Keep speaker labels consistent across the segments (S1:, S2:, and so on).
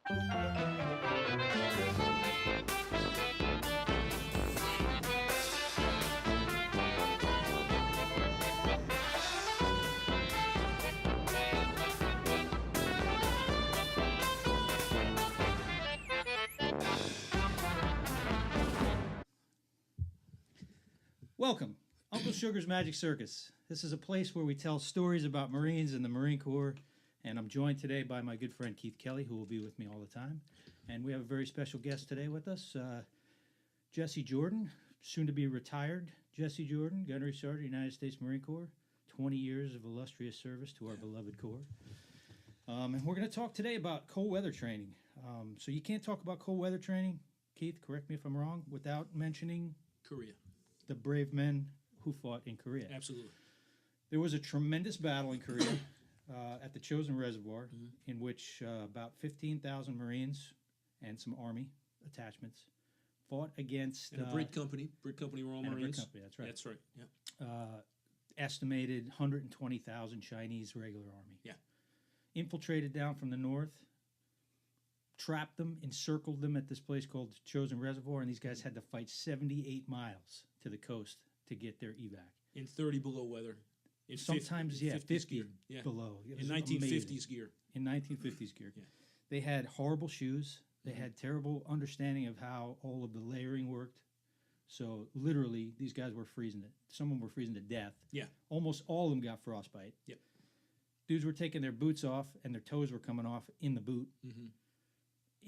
S1: Welcome, Uncle Sugar's Magic Circus. This is a place where we tell stories about Marines and the Marine Corps, and I'm joined today by my good friend Keith Kelly, who will be with me all the time. And we have a very special guest today with us, Jesse Jordan, soon to be retired. Jesse Jordan, Gunnery Sergeant, United States Marine Corps, 20 years of illustrious service to our beloved Corps. And we're going to talk today about cold weather training. So you can't talk about cold weather training, Keith, correct me if I'm wrong, without mentioning
S2: Korea.
S1: The brave men who fought in Korea.
S2: Absolutely.
S1: There was a tremendous battle in Korea at the Chosin Reservoir, in which about 15,000 Marines and some Army attachments fought against...
S2: And a Brit Company Royal Marines.
S1: A Brit Company, that's right.
S2: That's right, yeah.
S1: Estimated 120,000 Chinese regular Army.
S2: Yeah.
S1: Infiltrated down from the north, trapped them, encircled them at this place called Chosin Reservoir, and these guys had to fight 78 miles to the coast to get their evac.
S2: In 30 below weather. In
S1: Sometimes, 50
S2: gear. Yeah.
S1: below.
S2: In 1950s gear.
S1: In 1950s gear.
S2: Yeah.
S1: They had horrible shoes. They had terrible understanding of how all of the layering worked. So literally, these guys were freezing it. Some of them were freezing to death.
S2: Yeah.
S1: Almost all of them got frostbite.
S2: Yep.
S1: Dudes were taking their boots off, and their toes were coming off in the boot.
S2: Mm-hmm.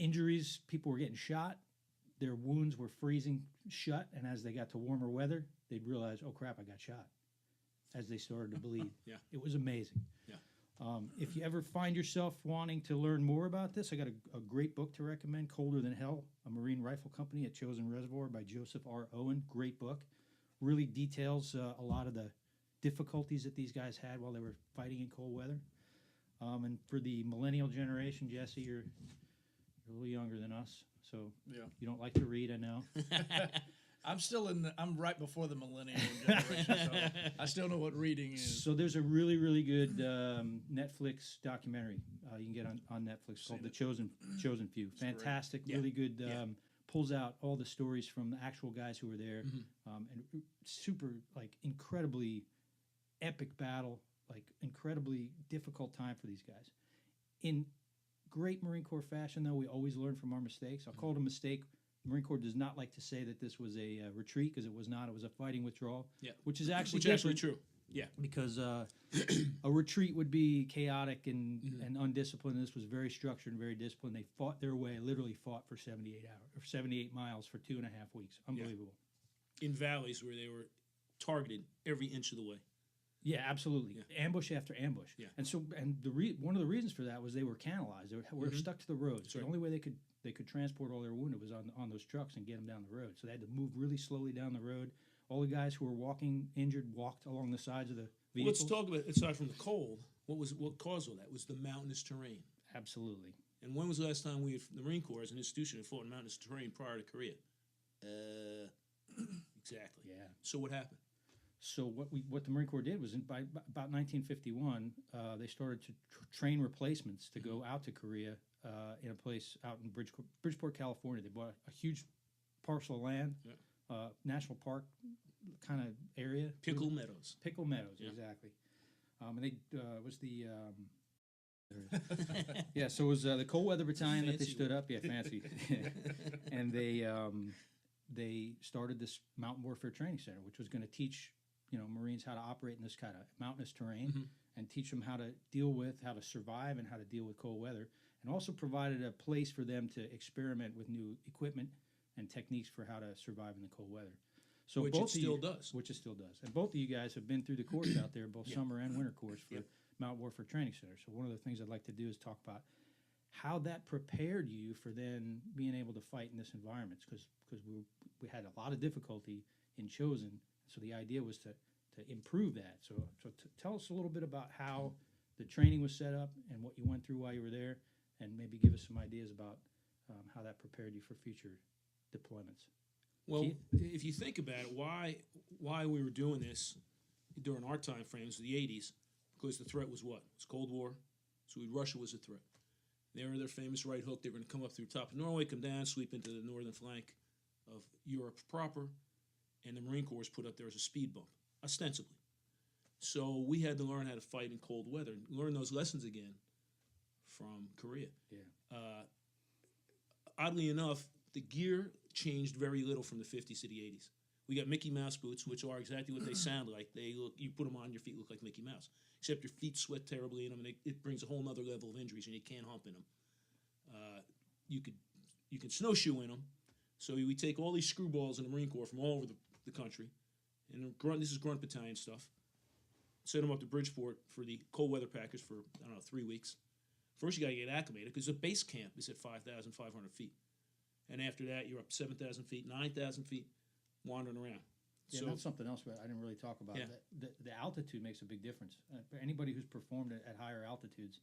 S1: Injuries, people were getting shot. Their wounds were freezing shut, and as they got to warmer weather, they'd realize, oh, crap, I got shot, as they started to bleed.
S2: Yeah.
S1: It was amazing.
S2: Yeah.
S1: If you ever find yourself wanting to learn more about this, I got a great book to recommend, Colder Than Hell, A Marine Rifle Company at Chosin Reservoir by Joseph R. Owen. Great book. Really details a lot of the difficulties that these guys had while they were fighting in cold weather. And for the millennial generation, Jesse, you're a little younger than us, so you don't like to read, I know.
S3: I'm right before the millennial generation, so I still know what reading is.
S1: So there's a really, really good Netflix documentary you can get on Netflix called The Chosen Few. Fantastic, really good. Pulls out all the stories from the actual guys who were there, and super, incredibly epic battle, incredibly difficult time for these guys. In great Marine Corps fashion, though, we always learn from our mistakes. I'll call it a mistake. The Marine Corps does not like to say that this was a retreat, because it was not. It was a fighting withdrawal, which is actually
S2: true. Yeah,
S1: because a retreat would be chaotic and undisciplined. This was very structured and very disciplined. They fought their way, literally fought for 78 hours or 78 miles for 2.5 weeks. Unbelievable.
S2: In valleys where they were targeted every inch of the way.
S1: Yeah, absolutely. Yeah. Ambush after ambush. Yeah. And so, one of the reasons for that was they were canalized. They were stuck to the roads. So the only way they could transport all their wounded was on those trucks and get them down the road. So they had to move really slowly down the road. All the guys who were walking injured walked along the sides of the vehicles.
S2: Let's talk about, aside from the cold, what caused all that was the mountainous terrain.
S1: Absolutely.
S2: And when was the last time the Marine Corps as an institution had fought in mountainous terrain prior to Korea? Exactly.
S1: Yeah.
S2: So what happened?
S1: So what the Marine Corps did was by about 1951, they started to train replacements to go out to Korea in a place out in Bridgeport, California. They bought a huge parcel of land, national park kind of area.
S2: Pickle Meadows.
S1: Pickle Meadows, exactly. And they was the so it was the Cold Weather Battalion that they stood up. Yeah, fancy. And they started this mountain warfare training center, which was going to teach Marines how to operate in this kind of mountainous terrain and teach them how to deal with, how to survive, and how to deal with cold weather, and also provided a place for them to experiment with new equipment and techniques for how to survive in the cold weather. So
S2: which it still does.
S1: Which it still does. And both of you guys have been through the course out there, both summer and winter course for Mountain Warfare Training Center. So one of the things I'd like to do is talk about how that prepared you for then being able to fight in this environment, because we had a lot of difficulty in Chosin. So the idea was to improve that. So tell us a little bit about how the training was set up and what you went through while you were there, and maybe give us some ideas about how that prepared you for future deployments.
S2: Well,
S1: Keith?
S2: If you think about it, why we were doing this during our time frames, the 80s, because the threat was what? It was Cold War, so Russia was a threat. They're their famous right hook. They're going to come up through the top of Norway, come down, sweep into the northern flank of Europe proper, and the Marine Corps is put up there as a speed bump, ostensibly. So we had to learn how to fight in cold weather, learn those lessons again from Korea.
S1: Yeah.
S2: Oddly enough, the gear changed very little from the 50s to the 80s. We got Mickey Mouse boots, which are exactly what they sound like. They look, you put them on, your feet look like Mickey Mouse. Except your feet sweat terribly in them, and it brings a whole other level of injuries, and you can't hump in them. You can snowshoe in them. So we take all these screwballs in the Marine Corps from all over the country, and this is Grunt Battalion stuff. Set them up to Bridgeport for the cold weather packers for, 3 weeks. First, you got to get acclimated because the base camp is at 5,500 feet. And after that, you're up 7,000 feet, 9,000 feet, wandering around.
S1: Yeah,
S2: So
S1: that's something else I didn't really talk about.
S2: Yeah.
S1: The altitude makes a big difference. For anybody who's performed at higher altitudes,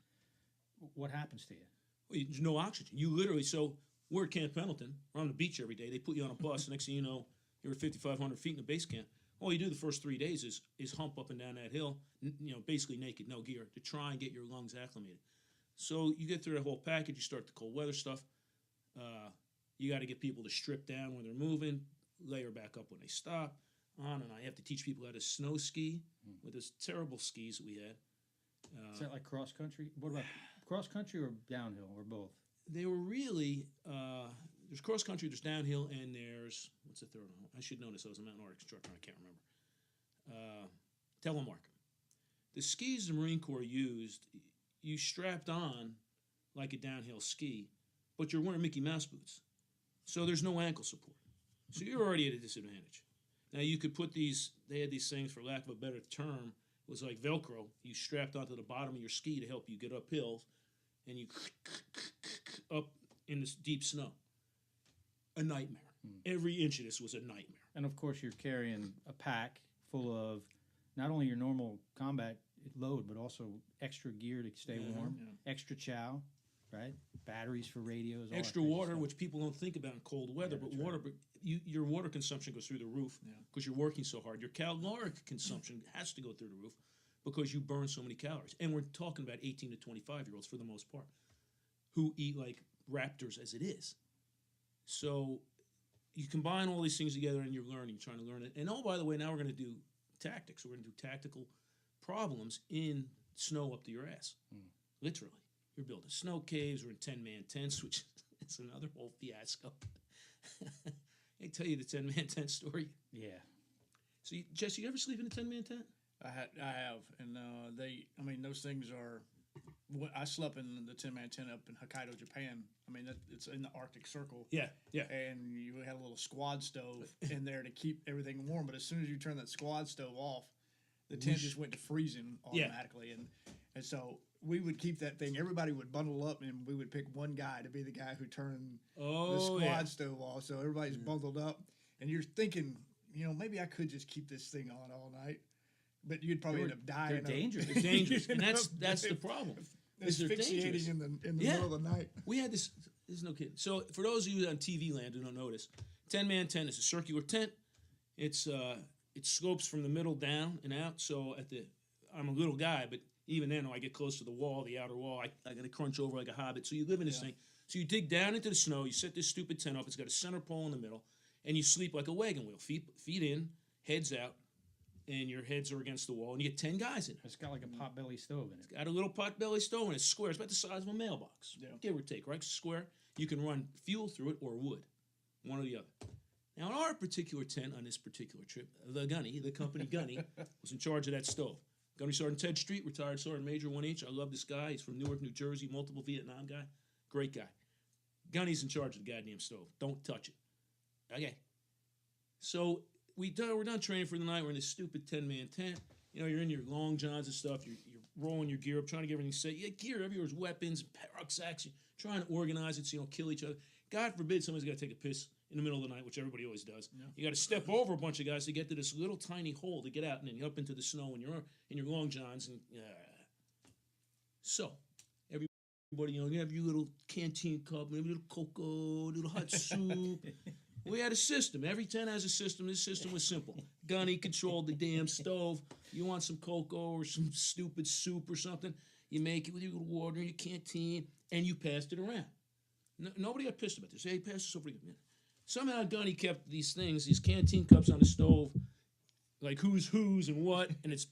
S1: what happens to you?
S2: there's no oxygen. You literally, so we're at Camp Pendleton. We're on the beach every day. They put you on a bus. Next thing you know, you're at 5,500 feet in the base camp. All you do the first 3 days is hump up and down that hill, basically naked, no gear, to try and get your lungs acclimated. So you get through the whole package. You start the cold weather stuff. You got to get people to strip down when they're moving, layer back up when they stop. On and on. You have to teach people how to snow ski with those terrible skis that we had.
S1: Is that like cross country? What about cross country or downhill or both?
S2: They were really there's cross country, there's downhill, and there's what's the third one? I should know this. I was a mountain art instructor. I can't remember. Telemark. The skis the Marine Corps used, you strapped on like a downhill ski, but you're wearing Mickey Mouse boots, so there's no ankle support. So you're already at a disadvantage. Now you could put these. They had these things, for lack of a better term, it was like Velcro. You strapped onto the bottom of your ski to help you get up hills, and you up in this deep snow. A nightmare. Every inch of this was a nightmare.
S1: And of course, you're carrying a pack full of not only your normal combat load, but also extra gear to stay warm, extra chow, right? Batteries for radios, all
S2: Extra
S1: that crazy
S2: water,
S1: stuff.
S2: which people don't think about in cold weather, but
S1: that's
S2: water. But your water consumption goes through the roof because you're working so hard. Your caloric consumption has to go through the roof because you burn so many calories. And we're talking about 18 to 25-year-olds for the most part who eat like raptors as it is. So you combine all these things together and you're trying to learn it. And oh, by the way, now we're going to do tactics. We're going to do tactical problems in snow up to your ass. Literally. You're building snow caves. We're in 10-man tents, which is another whole fiasco. I tell you the 10-man tent story.
S1: Yeah.
S2: So, Jesse, you ever sleep in a 10-man tent?
S3: I have, and those things are. I slept in the 10-man tent up in Hokkaido, Japan. I mean, it's in the Arctic Circle.
S2: Yeah.
S3: And you had a little squad stove in there to keep everything warm. But as soon as you turn that squad stove off, the tent just went to freezing automatically. And so we would keep that thing. Everybody would bundle up, and we would pick one guy to be the guy who turned the squad stove off. So everybody's bundled up, and you're thinking, maybe I could just keep this thing on all night. But you'd probably end up dying.
S1: They're dangerous.
S2: It's dangerous, and that's the problem.
S3: Asphyxiating in the middle of the night.
S2: We had this. There's no kidding. So for those of you on TV land who don't know this, 10-man tent is a circular tent. It slopes from the middle down and out. So I'm a little guy, but even then, when I get close to the wall, the outer wall, I got to crunch over like a hobbit. So you live in this thing. So you dig down into the snow. You set this stupid tent up. It's got a center pole in the middle, and you sleep like a wagon wheel. Feet in, heads out. And your heads are against the wall, and you get 10 guys in it.
S1: It's got like a potbelly stove in it.
S2: It's got a little potbelly stove, and it's square. It's about the size of a mailbox, give or take, right? Square. You can run fuel through it or wood, one or the other. Now, in our particular tent on this particular trip, the company Gunny, was in charge of that stove. Gunny Sergeant Ted Street, retired Sergeant Major 1H. I love this guy. He's from Newark, New Jersey, multiple Vietnam guy. Great guy. Gunny's in charge of the goddamn stove. Don't touch it. Okay. So we're done training for the night. We're in this stupid 10-man tent. You're in your long johns and stuff. You're rolling your gear up, trying to get everything set. You got gear everywhere, weapons, rucksacks. You're trying to organize it so you don't kill each other. God forbid somebody's got to take a piss in the middle of the night, which everybody always does. Yeah. You got to step over a bunch of guys to get to this little tiny hole to get out, and then you're up into the snow, and you're in your long johns. And so everybody, you have your little canteen cup, maybe a little cocoa, a little hot soup. We had a system. Every tent has a system. This system was simple. Gunny controlled the damn stove. You want some cocoa or some stupid soup or something, You make it with your water and your canteen, and you passed it around. Nobody got pissed about this. Hey, pass this over here. Somehow Gunny kept these things, these canteen cups on the stove, like who's and what, and it's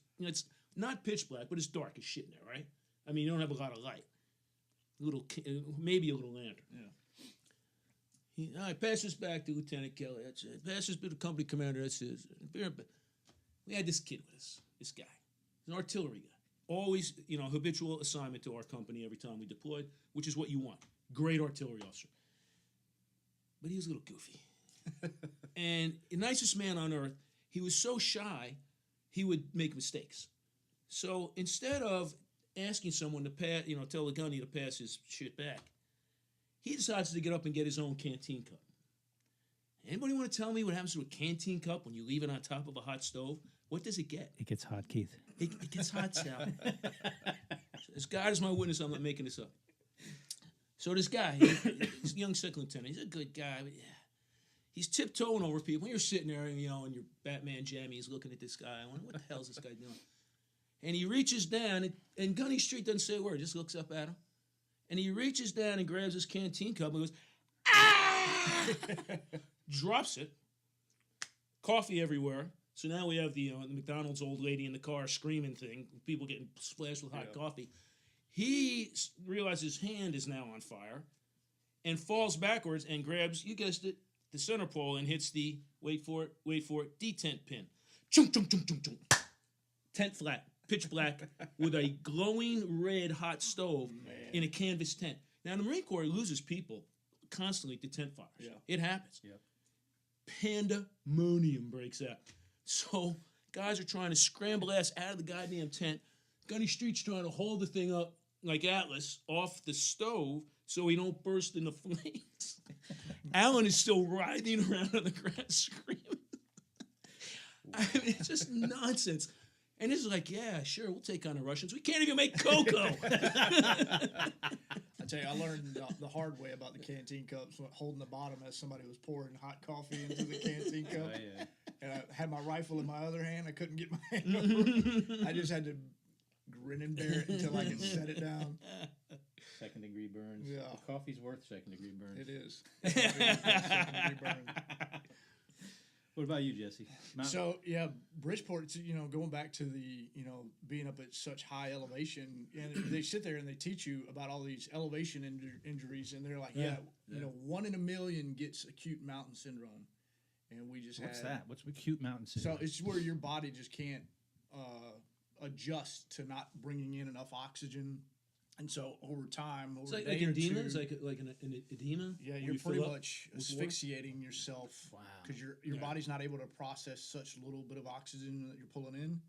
S2: not pitch black, but it's dark as shit in there, right? I mean, you don't have a lot of light. Maybe a little lantern.
S3: Yeah.
S2: All right, pass this back to Lieutenant Kelly. That's it. Pass this to the company commander. That's his. We had this kid with us, this guy. He's an artillery guy. Always, habitual assignment to our company every time we deployed, which is what you want. Great artillery officer. But he was a little goofy. And the nicest man on earth, he was so shy, he would make mistakes. So instead of asking someone to pass, tell the gunny to pass his shit back, he decides to get up and get his own canteen cup. Anybody want to tell me what happens to a canteen cup when you leave it on top of a hot stove? What does it get?
S1: It gets hot, Keith.
S2: It gets hot, Sal. As God is my witness, I'm not making this up. So this guy, he's a young second lieutenant. He's a good guy, but he's tiptoeing over people. You're sitting there, in your Batman jammies, looking at this guy. I wonder, what the hell is this guy doing? And he reaches down, and Gunny Street doesn't say a word, just looks up at him. And he reaches down and grabs his canteen cup and goes, ah! Drops it. Coffee everywhere. So now we have the McDonald's old lady in the car screaming thing, people getting splashed with hot coffee. He realizes his hand is now on fire and falls backwards and grabs, you guessed it, the center pole and hits the, wait for it, detent pin. Chunk, chunk, chunk, chunk, chunk. Tent flat, pitch black, with a glowing red hot stove in a canvas tent. Now, the Marine Corps loses people constantly to tent fires.
S3: Yeah.
S2: It happens.
S1: Yep.
S2: Pandemonium breaks out. So guys are trying to scramble ass out of the goddamn tent. Gunny Street's trying to hold the thing up like Atlas off the stove so he don't burst into flames. Alan is still writhing around on the ground screaming. I mean, it's just nonsense. And this is like, yeah, sure, we'll take on the Russians. We can't even make cocoa.
S3: I tell you, I learned the hard way about the canteen cups, holding the bottom as somebody was pouring hot coffee into the canteen cup.
S1: Oh, yeah.
S3: And I had my rifle in my other hand. I couldn't get my hand over. I just had to grin and bear it until I could set it down.
S1: Second-degree burns.
S3: Yeah.
S1: The coffee's worth second-degree burns.
S3: It is. Second-degree burn.
S1: What about you, Jesse?
S3: So, yeah, Bridgeport, going back to the, being up at such high elevation, and they sit there and they teach you about all these elevation injuries, and they're like, 1 in a million gets acute mountain syndrome. And we just
S1: What's that? What's acute mountain syndrome?
S3: So it's where your body just can't adjust to not bringing in enough oxygen. And so over time, over
S2: It's
S3: a day
S2: like edema?
S3: or two,
S2: It's like an edema?
S3: yeah,
S2: where
S3: you're
S2: you
S3: pretty
S2: fill up
S3: much
S2: with water?
S3: asphyxiating yourself
S1: Wow.
S3: because your body's not able to process such little bit of oxygen that you're pulling in.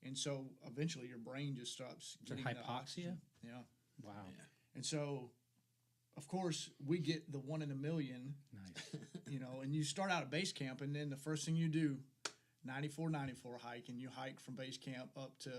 S3: And so eventually your brain just stops
S1: Is it
S3: getting the
S1: hypoxia?
S3: oxygen. Yeah.
S1: Wow.
S2: Yeah.
S3: And so, of course, we get the 1 in a million,
S1: Nice.
S3: and you start out at base camp, and then the first thing you do, 94 hike, and you hike from base camp up to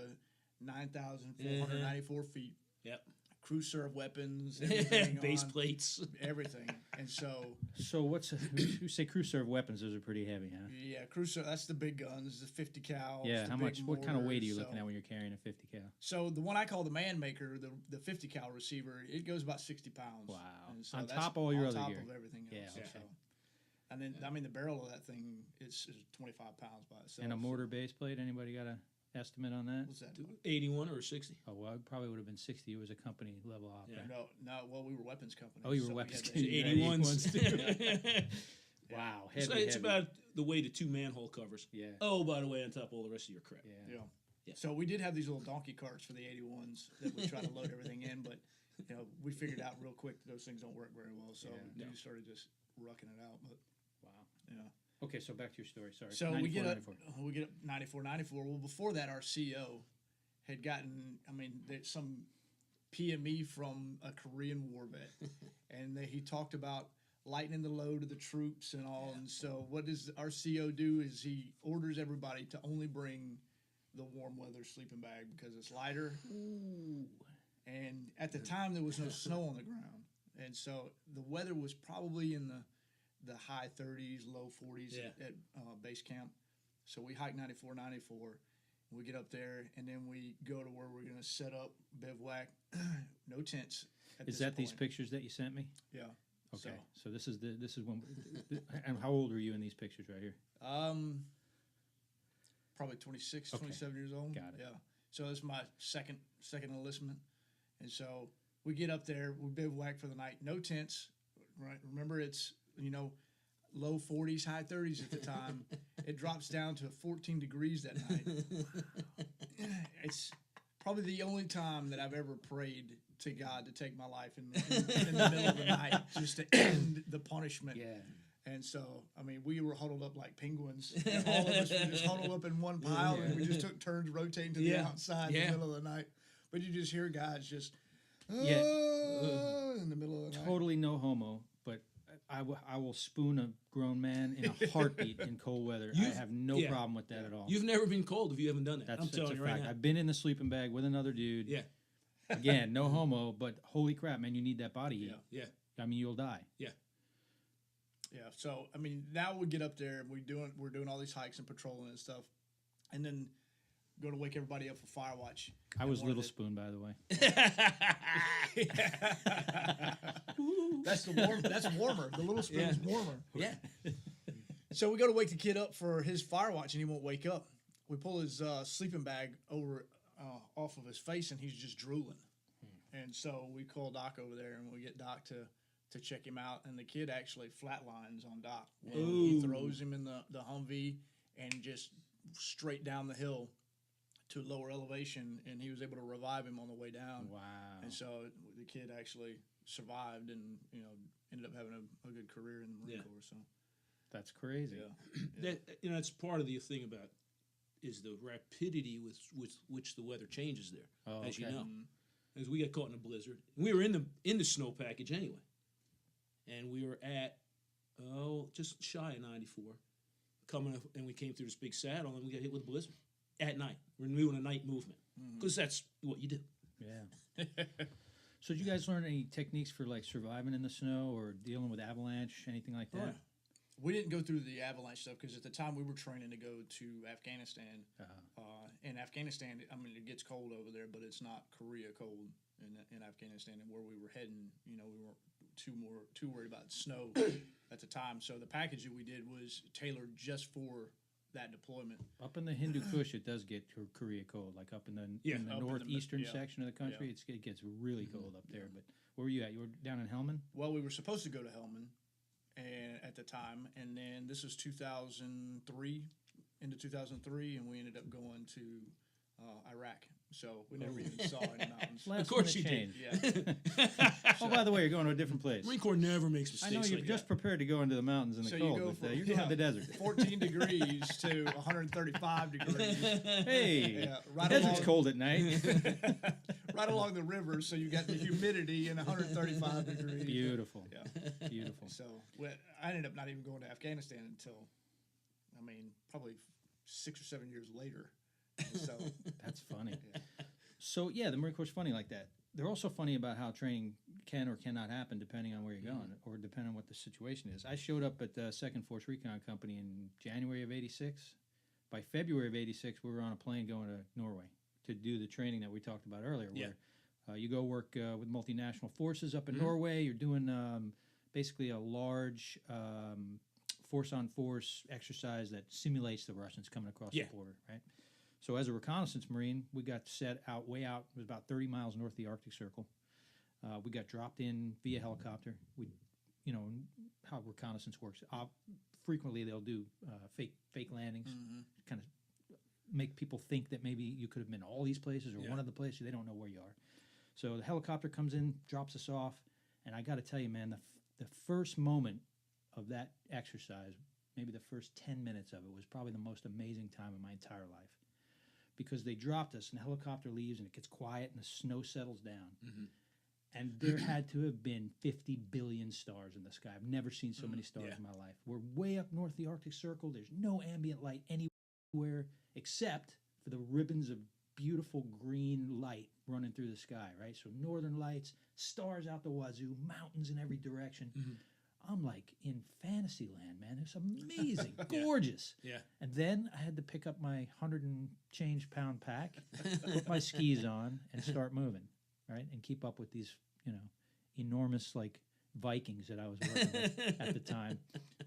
S3: 9,494 feet.
S2: Yep.
S3: Crew serve weapons, everything
S2: Base
S3: on,
S2: plates.
S3: everything. And so,
S1: So you say crew serve weapons? Those are pretty heavy, huh?
S3: yeah, crew serve, that's the big guns, the 50 cal.
S1: Yeah.
S3: the
S1: How
S3: big
S1: much? What kind of weight are you
S3: mortars.
S1: looking at when you're carrying a 50 cal?
S3: So the one I call the man maker, the 50 cal receiver, it goes about 60 pounds.
S1: Wow.
S3: And so
S1: On
S3: that's
S1: top of all your
S3: on
S1: other
S3: top
S1: gear.
S3: of everything else.
S1: Yeah, okay.
S3: So, and then, the barrel of that thing is 25 pounds by itself.
S1: And a mortar base plate? Anybody got a estimate on that?
S3: What's that?
S2: 81 or 60?
S1: Oh, well, it probably would have been 60. It was a company level op.
S2: Yeah.
S1: right?
S3: No, well, we were weapons company.
S1: Oh, you were
S3: so we
S1: weapons
S3: had
S1: company.
S3: the-
S1: You
S2: 81s.
S1: too. Wow.
S2: It's,
S1: Heavy,
S2: it's
S1: heavy.
S2: about the weight of 2 manhole covers.
S1: Yeah.
S2: Oh, by the way, on top of all the rest of your crap.
S1: Yeah.
S3: Yeah.
S2: Yeah.
S3: So we did have these little donkey carts for the 81s that we try to load everything in, but we figured out real quick that those things don't work very well. So
S1: Yeah.
S3: we started just rucking it out. But
S1: Wow.
S3: yeah.
S1: Okay, so back to your story. Sorry.
S3: So we get
S1: 94.
S3: up 94. Well, before that, our CO had gotten, some PME from a Korean war vet, and he talked about lightening the load of the troops and all. And so what does our CO do is he orders everybody to only bring the warm weather sleeping bag because it's lighter.
S2: Ooh.
S3: And at the time, there was no snow on the ground. And so the weather was probably in the high 30s, low 40s
S2: Yeah.
S3: at base camp. So we hiked 94, We get up there, and then we go to where we're going to set up bivouac. No tents.
S1: Is that these pictures that you sent me?
S3: Yeah.
S1: Okay, so this is when. And how old are you in these pictures right here?
S3: Probably 26,
S1: Okay.
S3: 27 years old.
S1: Got it.
S3: Yeah. So it's my second enlistment, and so we get up there. We bivouac for the night. No tents. Right. Remember, it's low 40s, high 30s at the time. It drops down to 14 degrees that night. It's probably the only time that I've ever prayed to God to take my life in the middle of the night, just to end the punishment.
S1: Yeah.
S3: And so, I mean, we were huddled up like penguins. And all of us were just huddled up in one pile, and we just took turns rotating to the outside in the middle of the night. But you just hear guys just in the middle of the night.
S1: Totally no homo, but I will spoon a grown man in a heartbeat in cold weather. I have no problem with that at all.
S2: You've never been cold if you haven't done that. I'm telling you right
S1: fact.
S2: now.
S1: I've been in the sleeping bag with another dude.
S2: Yeah.
S1: Again, no homo, but holy crap, man, you need that body heat.
S2: Yeah.
S1: I mean, you'll die.
S2: Yeah.
S3: Yeah, so I mean, now we get up there and we're doing all these hikes and patrolling and stuff, and then go to wake everybody up for fire watch.
S1: I was Little Spoon, by the way.
S3: That's warmer. The Little Spoon is warmer.
S2: Yeah.
S3: So we go to wake the kid up for his fire watch, and he won't wake up. We pull his sleeping bag over off of his face, and he's just drooling. And so we call Doc over there, and we get Doc to check him out, and the kid actually flatlines on Doc. And he throws him in the Humvee and just straight down the hill to lower elevation, and he was able to revive him on the way down.
S1: Wow.
S3: And so the kid actually survived and, ended up having a good career in the Marine Corps. So
S1: That's crazy.
S3: yeah.
S2: That's part of the thing about is the rapidity with which the weather changes there, as you know. As we got caught in a blizzard, we were in the snow package anyway, and we were at just shy of 94, coming up, and we came through this big saddle, and we got hit with a blizzard at night. We're doing a night movement because that's what you do.
S1: Yeah. So did you guys learn any techniques for like surviving in the snow or dealing with avalanche, anything like that?
S3: We didn't go through the avalanche stuff because at the time we were training to go to Afghanistan. In Afghanistan, I mean, it gets cold over there, but it's not Korea cold in Afghanistan. And where we were heading, we weren't too worried about snow at the time. So the package that we did was tailored just for that deployment.
S1: Up in the Hindu Kush, it does get Korea cold. Like up in the northeastern section of the country, it gets really cold up there. But where were you at? You were down in Helmand?
S3: Well, we were supposed to go to Helmand at the time, and then this was 2003, into 2003, and we ended up going to Iraq. So we never even saw any mountains.
S1: Last
S2: Of course you
S1: minute
S2: did.
S1: change. Oh, by the way, you're going to a different place.
S2: Marine Corps never makes mistakes.
S1: I know you're
S2: like
S1: just
S2: that.
S1: prepared to go into the mountains in the
S3: So
S1: cold,
S3: you go
S1: but
S3: from
S1: you're going to the desert.
S3: 14 degrees to 135 degrees.
S1: Hey,
S3: Yeah,
S1: the desert's
S3: along-
S1: cold at night.
S3: right along the river, so you got the humidity and 135 degrees.
S1: Beautiful.
S3: Yeah.
S1: Beautiful.
S3: So I ended up not even going to Afghanistan until, probably 6 or 7 years later. So
S1: That's funny. So, yeah, the Marine Corps is funny like that. They're also funny about how training can or cannot happen depending on where you're going or depending on what the situation is. I showed up at the 2nd Force Recon Company in January of 86. By February of 86, we were on a plane going to Norway to do the training that we talked about earlier, where you go work with multinational forces up in Norway. You're doing basically a large force-on-force exercise that simulates the Russians coming across the border, right? So as a reconnaissance Marine, we got set out way out. It was about 30 miles north of the Arctic Circle. We got dropped in via helicopter. How reconnaissance works. Frequently, they'll do fake landings, kind of make people think that maybe you could have been all these places or one of the places. They don't know where you are. So the helicopter comes in, drops us off, and I got to tell you, man, the first moment of that exercise, maybe the first 10 minutes of it, was probably the most amazing time of my entire life. Because they dropped us, and the helicopter leaves, and it gets quiet, and the snow settles down. And there had to have been 50 billion stars in the sky. I've never seen so many stars in my life. We're way up north of the Arctic Circle. There's no ambient light anywhere except for the ribbons of beautiful green light running through the sky, right? So northern lights, stars out the wazoo, mountains in every direction. I'm like in fantasy land, man. It's amazing, gorgeous.
S2: Yeah.
S1: And then I had to pick up my 100 and change pound pack, put my skis on, and start moving, right, and keep up with these, enormous like Vikings that I was working with at the time,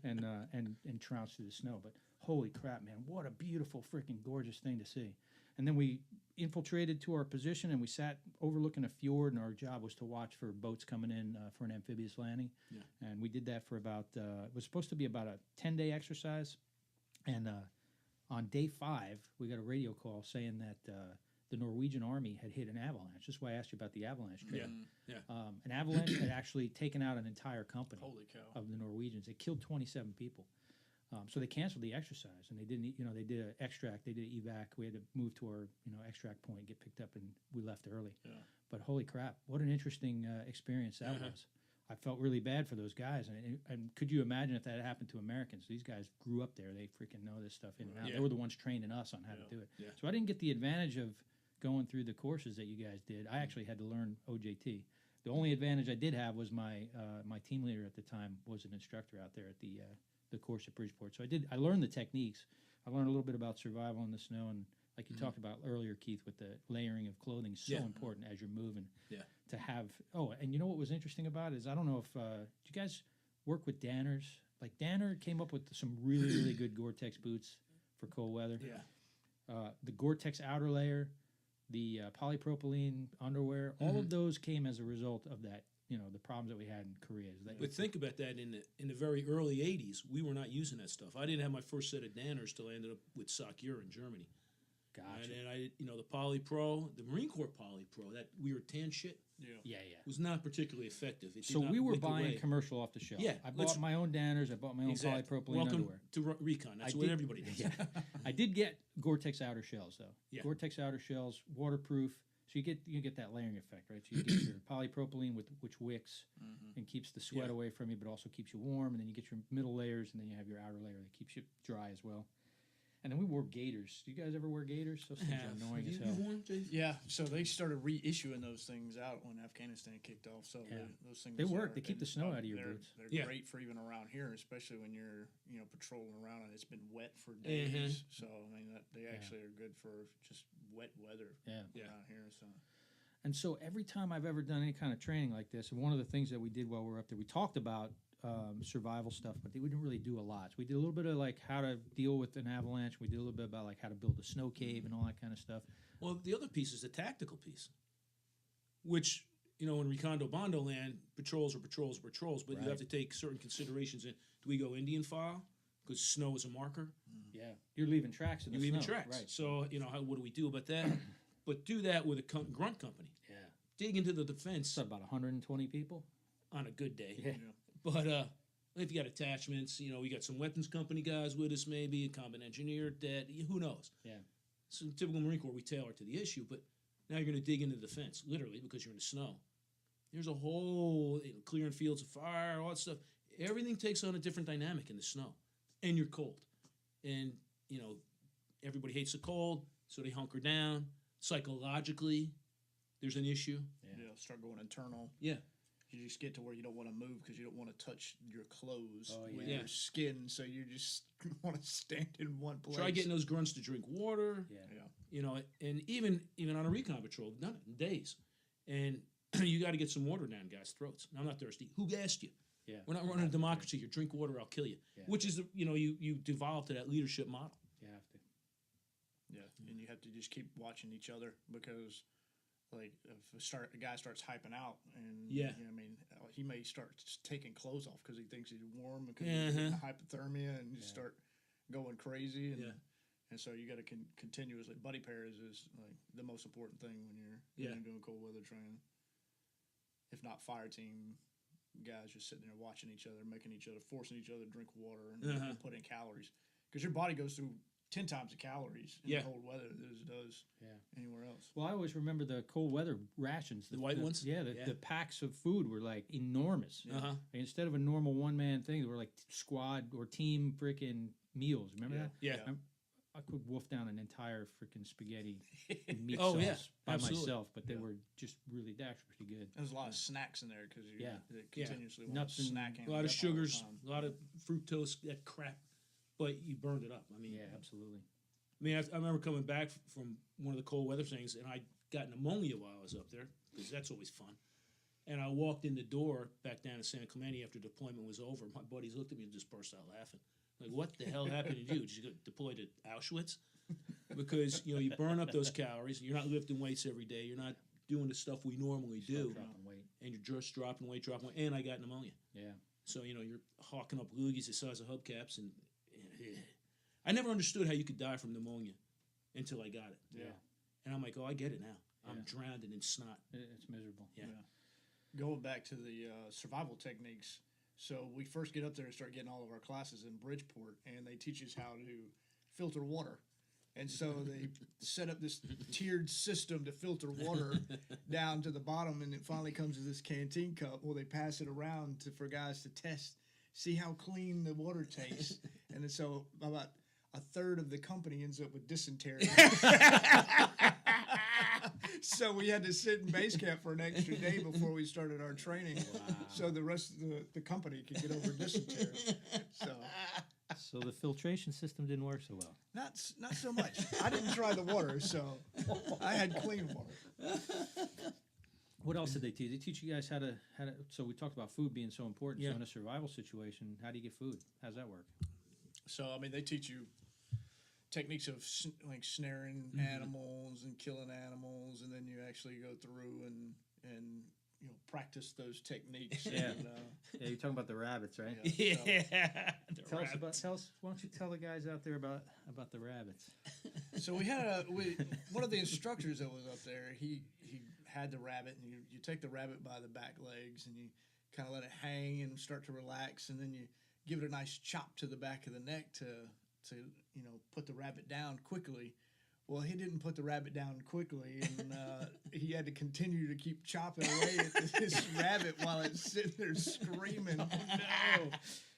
S1: and trounce through the snow. But holy crap, man, what a beautiful, freaking gorgeous thing to see. And then we infiltrated to our position, and we sat overlooking a fjord, and our job was to watch for boats coming in for an amphibious landing.
S2: Yeah.
S1: And we did that for about, it was supposed to be about a 10-day exercise. And on day 5, we got a radio call saying that the Norwegian army had hit an avalanche. That's why I asked you about the avalanche trip.
S2: Yeah.
S1: An avalanche had actually taken out an entire company
S3: Holy cow.
S1: of the Norwegians. It killed 27 people. So they canceled the exercise, and they didn't. They did an extract. They did an evac. We had to move to our extract point, get picked up, and we left early.
S3: Yeah.
S1: But holy crap, what an interesting experience that was. I felt really bad for those guys, and could you imagine if that had happened to Americans? These guys grew up there; they freaking know this stuff in and out.
S2: Yeah.
S1: They were the ones training us on how to do it.
S2: Yeah.
S1: So I didn't get the advantage of going through the courses that you guys did. I actually had to learn OJT. The only advantage I did have was my my team leader at the time was an instructor out there at the course at Bridgeport. So I learned the techniques. I learned a little bit about survival in the snow, and like you talked about earlier, Keith, with the layering of clothing is so important as you're moving.
S2: Yeah.
S1: To have and you know what was interesting about it is I don't know if did you guys work with Danners? Like Danner came up with some really good Gore-Tex boots for cold weather.
S2: Yeah.
S1: The Gore-Tex outer layer, the polypropylene underwear, all of those came as a result of that. The problems that we had in Korea.
S2: But think about that in the very early '80s, we were not using that stuff. I didn't have my first set of Danners till I ended up with Sakura in Germany.
S1: Gotcha.
S2: And then the Polypro, the Marine Corps Polypro, that weird tan shit
S1: Yeah.
S2: was not particularly effective. It did
S1: So
S2: not
S1: we were
S2: wick
S1: buying
S2: away.
S1: commercial off the shelf.
S2: Yeah,
S1: I bought my own Danners. I bought my own
S2: Exactly.
S1: polypropylene
S2: Welcome
S1: underwear.
S2: to Recon. That's
S1: I
S2: what
S1: did-
S2: everybody does.
S1: Yeah. I did get Gore-Tex outer shells though.
S2: Yeah.
S1: Gore-Tex outer shells, waterproof. So you get that layering effect, right? So you get your polypropylene which wicks and keeps the sweat away from you, but also keeps you warm. And then you get your middle layers, and then you have your outer layer that keeps you dry as well. And then we wore gaiters. Do you guys ever wear gaiters? Those things are annoying as hell.
S2: You worn, Jay?
S3: Yeah, so they started reissuing those things out when Afghanistan kicked off. So
S1: Yeah.
S3: those things
S1: They work.
S3: are-
S1: They keep the snow out of your
S3: they're-
S1: boots.
S3: They're
S2: Yeah.
S3: great for even around here, especially when you're patrolling around and it's been wet for days. So I mean they actually are good for just wet weather
S1: Yeah.
S3: around here. So
S1: And so every time I've ever done any kind of training like this, and one of the things that we did while we were up there, we talked about survival stuff, but we didn't really do a lot. So we did a little bit of like how to deal with an avalanche. We did a little bit about like how to build a snow cave and all that kind of stuff.
S2: Well, the other piece is the tactical piece, which, in Recondo Bondo land, patrols are patrols, but you have to take certain considerations in. Do we go Indian file? Because snow is a marker.
S1: Yeah, you're leaving tracks in the
S2: You're leaving
S1: snow.
S2: tracks.
S1: Right.
S2: So, what do we do about that? But do that with a grunt company.
S1: Yeah.
S2: Dig into the defense
S1: It's about 120 people.
S2: on a good day.
S1: Yeah.
S2: But if you got attachments, we got some weapons company guys with us, maybe a combat engineer, who knows?
S1: Yeah.
S2: So typical Marine Corps, we tailor to the issue, but now you're going to dig into the defense, literally, because you're in the snow. There's a whole clearing fields of fire, all that stuff. Everything takes on a different dynamic in the snow, and you're cold, and everybody hates the cold, so they hunker down. Psychologically, there's an issue.
S3: start going internal.
S2: Yeah.
S3: You just get to where you don't want to move because you don't want to touch your clothes with
S2: yeah.
S3: your skin, so you just want to stand in one place.
S2: Try getting those grunts to drink water.
S1: Yeah.
S2: And even on a recon patrol, done it in days. And you got to get some water down guys' throats. Now, I'm not thirsty. Who asked you?
S1: Yeah.
S2: We're not running a democracy here. Drink water, I'll kill you.
S1: Yeah.
S2: Which is, you devolve to that leadership model.
S1: You have to.
S3: Yeah, and you have to just keep watching each other because, like, if a guy starts hyping out, and he may start taking clothes off because he thinks he's warm because he's getting hypothermia, and just start going crazy. And, and so you got to continuously buddy pairs is like the most important thing when you're doing cold weather training. If not fire team guys just sitting there watching each other, making each other, forcing each other to drink water and put in calories because your body goes through 10 times the calories in cold weather as it does anywhere else.
S1: Well, I always remember the cold weather rations.
S2: The white ones?
S1: Yeah, the packs of food were like enormous.
S2: Uh-huh.
S1: Like, instead of a normal one-man thing, they were like squad or team freaking meals. Remember that?
S2: Yeah.
S1: I could wolf down an entire freaking spaghetti meat
S2: Oh,
S1: sauce
S2: yeah,
S1: by
S2: absolutely.
S1: myself, but they were just really actually pretty good.
S3: There's a lot of snacks in there because you continuously want
S1: Nothing-
S3: snacking.
S2: A lot of
S3: all the
S2: sugars,
S3: time.
S2: a lot of fructose, that crap, but you burned it up. I mean,
S1: Yeah, absolutely.
S2: I mean, I remember coming back from one of the cold weather things, and I got pneumonia while I was up there because that's always fun. And I walked in the door back down to San Clemente after deployment was over. My buddies looked at me and just burst out laughing. Like, what the hell happened to you? Did you get deployed to Auschwitz? Because you burn up those calories. You're not lifting weights every day. You're not doing the stuff we normally do,
S1: Dropping weight.
S2: and you're just dropping weight, and I got pneumonia.
S1: Yeah.
S2: So you're hawking up loogies the size of hubcaps, and I never understood how you could die from pneumonia until I got it.
S3: Yeah.
S2: And I'm like, oh, I get it now. I'm
S1: Yeah.
S2: drowned in snot.
S1: It's miserable.
S2: Yeah.
S3: Going back to the survival techniques, so we first get up there and start getting all of our classes in Bridgeport, and they teach us how to filter water. And so they set up this tiered system to filter water down to the bottom, and it finally comes to this canteen cup. Well, they pass it around for guys to test, see how clean the water tastes. And then so about a third of the company ends up with dysentery. So we had to sit in base camp for an extra day before we started our training, so the rest of the company could get over dysentery.
S1: So the filtration system didn't work so well.
S3: Not so much. I didn't try the water, so I had clean water.
S1: What else did they teach? They teach you guys how to. So we talked about food being so important.
S2: Yeah.
S1: So in a survival situation, how do you get food? How's that work?
S3: So I mean, they teach you techniques of like snaring animals and killing animals, and then you actually go through and practice those techniques.
S1: Yeah.
S3: And,
S1: Yeah, you're talking about the rabbits, right?
S3: Yeah.
S2: The
S1: Tell us
S2: rabbits.
S1: why don't you tell the guys out there about the rabbits?
S3: So we had one of the instructors that was up there. He had the rabbit, and you take the rabbit by the back legs, and you kind of let it hang and start to relax, and then you give it a nice chop to the back of the neck to put the rabbit down quickly. Well, he didn't put the rabbit down quickly, and he had to continue to keep chopping away at this rabbit while it's sitting there screaming. Oh, no.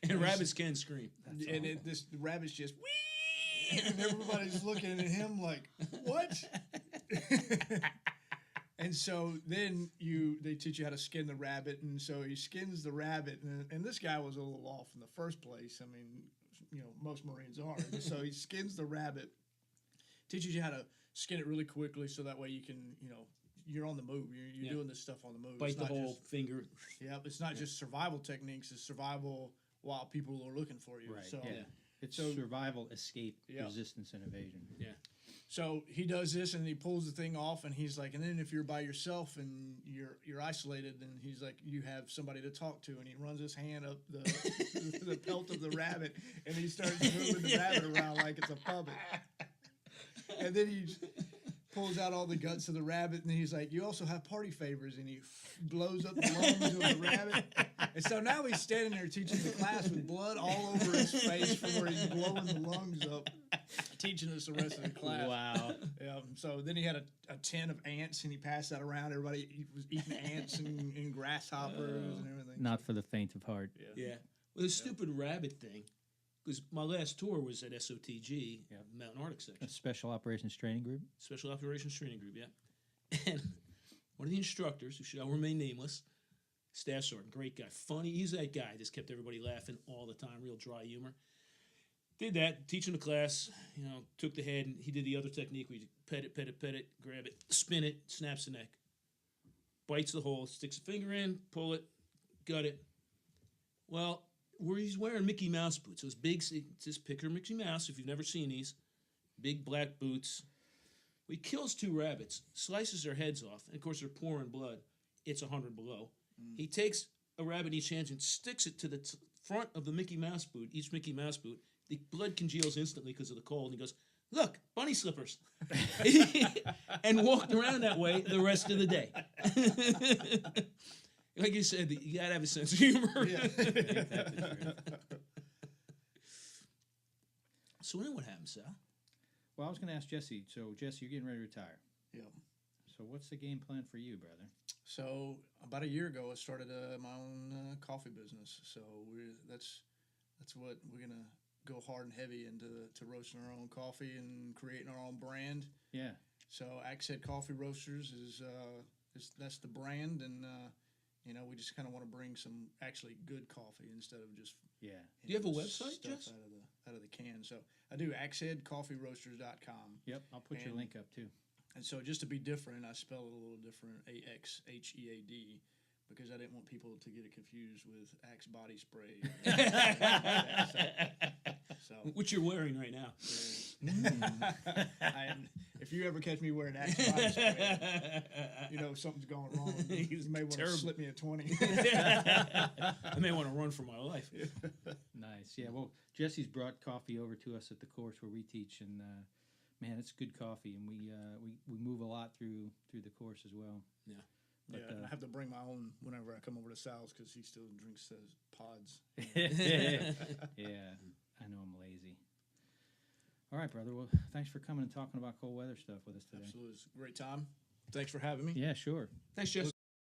S2: And rabbits can scream.
S3: The rabbit's just wee, and everybody's looking at him like, what? And so then they teach you how to skin the rabbit, and so he skins the rabbit, and this guy was a little off in the first place. I mean, most Marines are. So he skins the rabbit, teaches you how to skin it really quickly, so that way you can, you're on the move. You're doing this stuff on the move.
S2: Bite
S3: It's
S2: the
S3: not
S2: whole finger.
S3: Yep, it's not just survival techniques. It's survival while people are looking for you.
S1: Right.
S3: So,
S1: Yeah. It's
S3: So-
S1: survival, escape,
S3: Yeah.
S1: resistance, and evasion.
S2: Yeah.
S3: So he does this, and he pulls the thing off, and he's like, and then if you're by yourself and you're isolated, then he's like, you have somebody to talk to, and he runs his hand up the the pelt of the rabbit, and he starts moving the rabbit around like it's a puppet. And then he pulls out all the guts of the rabbit, and he's like, you also have party favors, and he blows up the lungs of the rabbit. And so now he's standing there teaching the class with blood all over his face from where he's blowing the lungs up, teaching us the rest of the class.
S1: Wow.
S3: Yeah. So then he had a tin of ants, and he passed that around. Everybody was eating ants and grasshoppers and everything.
S1: Not for the faint of heart.
S2: Yeah. Well, the stupid rabbit thing, because my last tour was at SOTG,
S1: Yeah.
S2: Mountain Arctic Section.
S1: A special operations training group.
S2: Special Operations Training Group, yeah. And one of the instructors, who shall remain nameless, Staff Sergeant, great guy, funny. He's that guy, just kept everybody laughing all the time, real dry humor. Did that, teaching the class, took the head, and he did the other technique where you pet it, grab it, spin it, snaps the neck, bites the hole, sticks a finger in, pull it, gut it. Well, where he's wearing Mickey Mouse boots, those big, just picture Mickey Mouse if you've never seen these, big black boots. Well, he kills two rabbits, slices their heads off, and of course they're pouring blood. It's 100 below. He takes a rabbit in each hand and sticks it to the front of the Mickey Mouse boot, each Mickey Mouse boot. The blood congeals instantly because of the cold. And he goes, look, bunny slippers. And walked around that way the rest of the day. Like you said, you got to have a sense of humor.
S3: Yeah.
S2: So then what happened, Sal?
S1: Well, I was going to ask Jesse. So, Jesse, you're getting ready to retire.
S3: Yeah.
S1: So, what's the game plan for you, brother?
S3: So about a year ago, I started my own coffee business. So that's what we're gonna go hard and heavy into to roasting our own coffee and creating our own brand.
S1: Yeah.
S3: So Axe Head Coffee Roasters is that's the brand, and we just kind of want to bring some actually good coffee instead of just
S1: Yeah.
S2: Do you have a
S3: know,
S2: website,
S3: stuff
S2: Jess?
S3: out of the can. So I do axeheadcoffeeroasters.com.
S1: Yep. I'll put your
S3: And-
S1: link up too.
S3: And so just to be different, I spell it a little different, AXHEAD, because I didn't want people to get it confused with Axe body spray. So
S2: Which you're wearing right now.
S3: if you ever catch me wearing Axe body spray, you know something's going wrong. You may want to
S2: Terrible.
S3: slip me a 20.
S2: I may want to run for my life.
S1: Nice. Yeah. Well, Jesse's brought coffee over to us at the course where we teach, and man, it's good coffee, and we move a lot through the course as well.
S2: Yeah.
S1: But,
S3: Yeah, and I have to bring my own whenever I come over to Sal's because he still drinks those pods.
S1: Yeah. I know I'm lazy. All right, brother. Well, thanks for coming and talking about cold weather stuff with us today.
S3: Absolutely, it's a great time. Thanks for having me.
S1: Yeah, sure.
S2: Thanks, Jess.